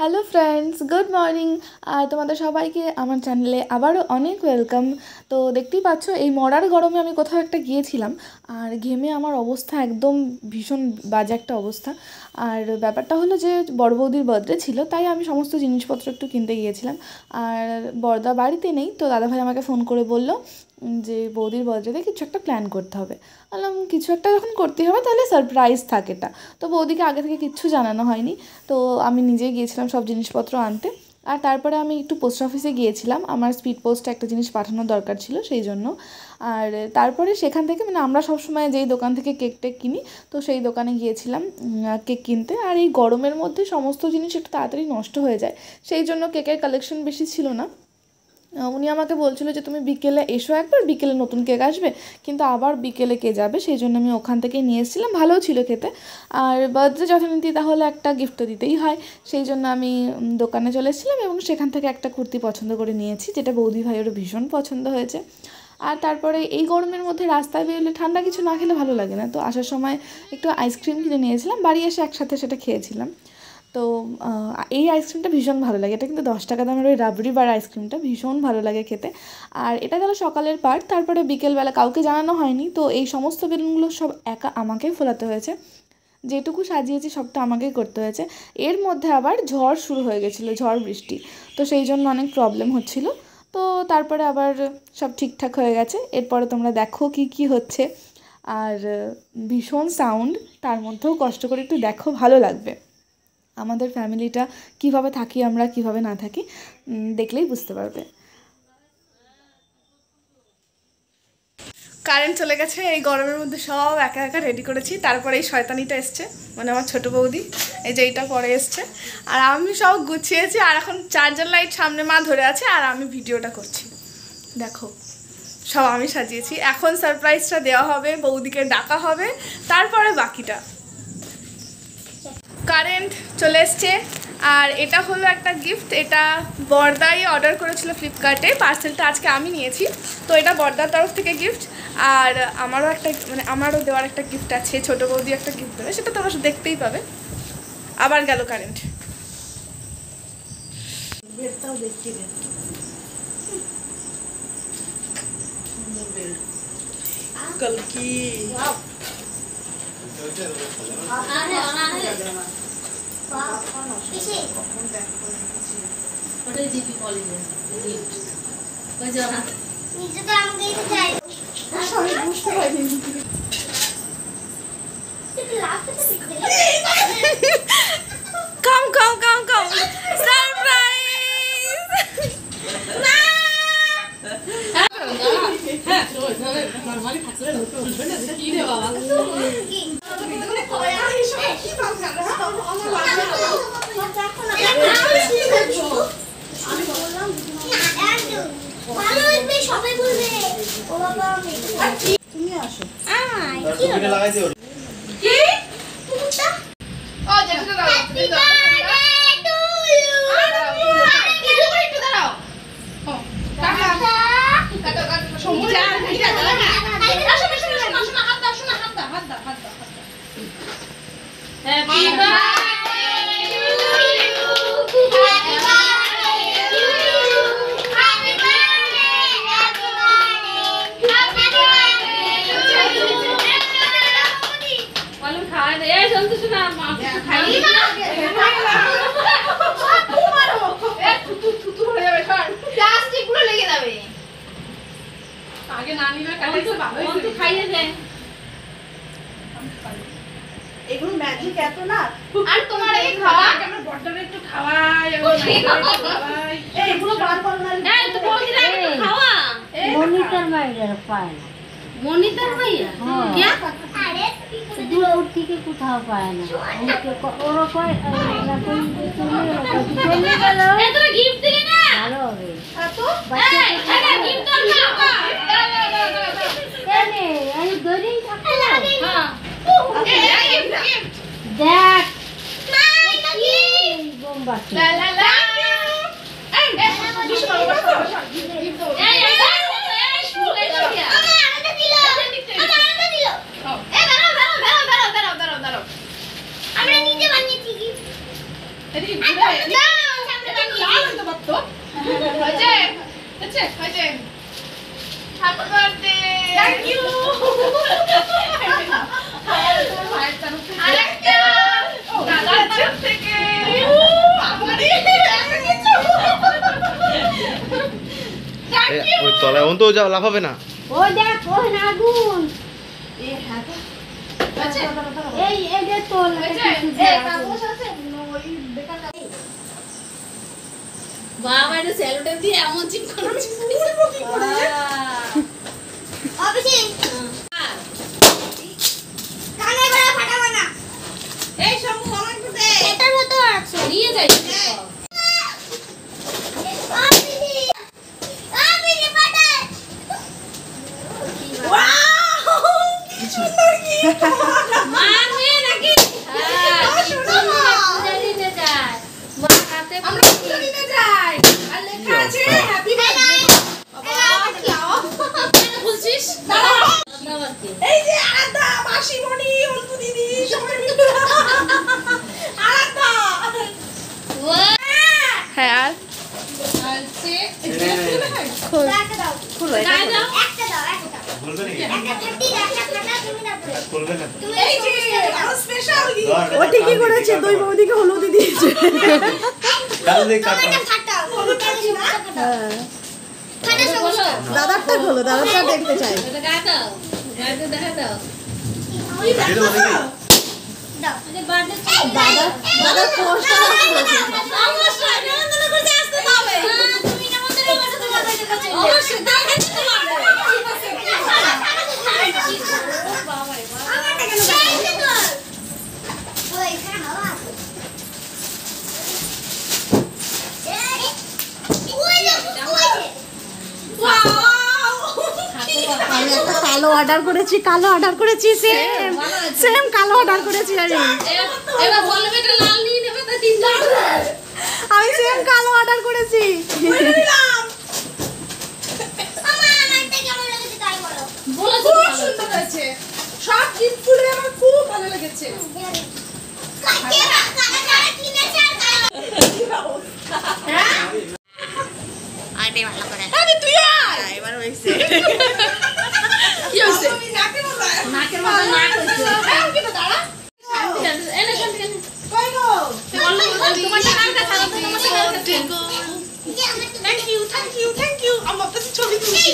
Hello friends, good morning. আর তোমাদের সবাইকে আমার চ্যানেলে আবারও অনেক ওয়েলকাম। তো দেখতেই পাচ্ছ এই মরার গরমে আমি কোথাও একটা গিয়েছিলাম, আর ঘেমে আমার অবস্থা একদম ভীষণ বাজে একটা অবস্থা। আর ব্যাপারটা হলো যে বড় বৌদির বার্থডে ছিল, তাই আমি সমস্ত জিনিসপত্র একটু কিনতে গিয়েছিলাম। আর বড়দা বাড়িতে নেই, তো দাদাভাই আমাকে ফোন করে বলল যে বৌদির বার্থডেতে কিছু একটা প্ল্যান করতে হবে। বললাম কিছু একটা যখন করতে হবে তাহলে সারপ্রাইজ থাকে এটা। তো বৌদিকে আগে থেকে কিচ্ছু জানানো হয়নি, তো আমি নিজেই গিয়েছিলাম সব জিনিসপত্র আনতে। আর তারপরে আমি একটু পোস্ট অফিসে গিয়েছিলাম, আমার স্পিড পোস্টে একটা জিনিস পাঠানোর দরকার ছিল সেই জন্য। আর তারপরে সেখান থেকে আমরা সবসময় যেই দোকান থেকে কেক টেক কিনি, তো সেই দোকানে গিয়েছিলাম কেক কিনতে। আর এই গরমের মধ্যে সমস্ত জিনিস একটু তাড়াতাড়ি নষ্ট হয়ে যায়, সেই জন্য কেকের কালেকশন বেশি ছিল না। উনি আমাকে বলছিল যে তুমি বিকেলে এসো, একবার বিকেলে নতুন কেক আসবে, কিন্তু আবার বিকেলে কে যাবে, সেই জন্য আমি ওখান থেকেই নিয়ে এসেছিলাম। ভালোও ছিল খেতে। আর বার্থডে যথারীতি তাহলে একটা গিফট তো দিতেই হয়, সেই জন্য আমি দোকানে চলে এসেছিলাম এবং সেখান থেকে একটা কুর্তি পছন্দ করে নিয়েছি, যেটা বৌদি ভাইয়েরও ভীষণ পছন্দ হয়েছে। আর তারপরে এই গরমের মধ্যে রাস্তায় বেরোলে ঠান্ডা কিছু না খেলে ভালো লাগে না, তো আসার সময় একটু আইসক্রিম কিনে নিয়েছিলাম, বাড়ি এসে একসাথে সেটা খেয়েছিলাম। তো এই আইসক্রিমটা ভীষণ ভালো লাগে, এটা কিন্তু 10 টাকা দামের ওই রাবড়ি বার আইসক্রিমটা ভীষণ ভালো লাগে খেতে। আর এটা গেল সকালের পার্ট। তারপরে বিকেলবেলা কাউকে জানানো হয়নি, তো এই সমস্ত বেলুনগুলো সব একা আমাকেই ফোলাতে হয়েছে, যেটুকু সাজিয়েছি সবটা আমাকেই করতে হয়েছে। এর মধ্যে আবার ঝড় শুরু হয়ে গেছিলো, ঝড় বৃষ্টি, তো সেই জন্য অনেক প্রবলেম হচ্ছিলো। তো তারপরে আবার সব ঠিকঠাক হয়ে গেছে। এরপরে তোমরা দেখো কি কি হচ্ছে। আর ভীষণ সাউন্ড, তার মধ্যেও কষ্ট করে একটু দেখো, ভালো লাগবে। আমাদের ফ্যামিলিটা কিভাবে থাকি আমরা, কিভাবে না থাকি, দেখলেই বুঝতে পারবে। কারেন্ট চলে গেছে, এই গরমের মধ্যে সব একা একা রেডি করেছি। তারপরে এই শয়তানিটা এসছে, মানে আমার ছোটো বৌদি, এই যে এইটা পরে এসছে। আর আমি সব গুছিয়েছি, আর এখন চার্জার লাইট সামনে মা ধরে আছে, আর আমি ভিডিওটা করছি। দেখো সব আমি সাজিয়েছি। এখন সারপ্রাইজটা দেওয়া হবে, বৌদিকে ডাকা হবে, তারপরে বাকিটা। কারেন্ট চলে এসছে, আর এটা হলো একটা গিফট। এটা বড়দাই অর্ডার করেছিল ফ্লিপকার্টে, পার্সেলটা আজকে আমি নিয়েছি। তো এটা বড়দার তরফ থেকে গিফট। আর আমারও একটা, আমারও দেওয়ার একটা গিফট আছে, ছোটো বৌদি একটা গিফট দেবে, সেটা তোমরা দেখতেই পাবে। আবার গেল কারেন্ট। কলকি কম কম কম কম সারপ্রাইজ। তুমি আসো। এগুলো ম্যাজিক এত না। আর তোমার এই খাওয়া আমরা বড়টারে একটু খাওয়াই, এই এগুলো বার করো না। এই তো বল দিলা একটু খাওয়া। মনিটর মাইরা পায় না, মনিটর মাইরা কি? আরে দূর থেকে কোথাও পায় না, ওরা কয় না কই চলে গেল। এই তোরা গিফট দিলি না, ভালো হবে তো। এই এটা গিফট দাও না, কেনে আমি দরিন থাকো। হ্যাঁ এই গিফট দেখ নাই নাকি বোমবা লা লা লা। এই বিশু বাবা বসো, গিফট দাও। এই তলায় অন্ত যাও, লাফাবে না। ওই দেখ ওই আগুন এই এই যে তোল বাবা এটা স্যালুটে দিয়ে এমন চিপ করছিস কি করে অবশ্যই কানে বড় ফাটাবো না এই সব আমার কাছে এটার মতো আছে নিয়ে যাই মারবে নাকি পূজা দিতে যায় মা হাতে আমরা পূজা দিতে যাই আর লেখা আছে হ্যাপি বার্থডে কেন বলছিস এই যে আরাধ্যা মাসিমণি অন্তু দিদি সবাই মিলে আরাধ্যা হ্যাঁ আর আছে খোল খুলো গায়ে দাও একটা দাও একটা বলবে নাকি? একটা থাকতি একটা খানা তুমি না পড়ে করবে না। এই যে আমার স্পেশাল ও ঠিকই করেছে, দুই বৌদিকে হলুদ দিয়েছে। কাল দিয়ে কাটা। তোমারটা ফাটাও তোমারটা ফাটাও ফাটা সমস্যা দাদারটা খোলো, দাদারটা দেখতে চাই। এটা গায়ে দাও গায়ে দেখা দাও এটা বলে কি? দাও আরে বার্থডে দাদার পোস্টার অবশ্যই নিমন্ত্রণ করতে আসতে হবে তুমি নিমন্ত্রণ করছো তোমার বাড়িতে কাছে অবশ্যই দাও খেতে হবে আমারটা কেন ওই এখানে হাওয়া আছে ওই যে আমি একটা কালো অর্ডার করেছি, সেম সেম কালো অর্ডার করেছি আমি। এবার বলবে এটা লাল নিয়ে নেবে তা তিনজন আমি সেম কালো অর্ডার করেছি। আমার আমারটা কেমন লেগেছে তাই বলো বলে খুব সুন্দর হয়েছে, সব গিফট গুলো আমার খুব ভালো লেগেছে। কাকে কাকা কিনেছে আর আরে তুই আয়, এবার হইছে। কি হইছে নাকের মতো নাক হইছে দাঁড়া, এনে শান্তি এনে কই গো? তোমার টাকার কথা তোমার টাকার কথা থ্যাংক ইউ থ্যাংক ইউ, আমার কাছে ছবি তুলছি।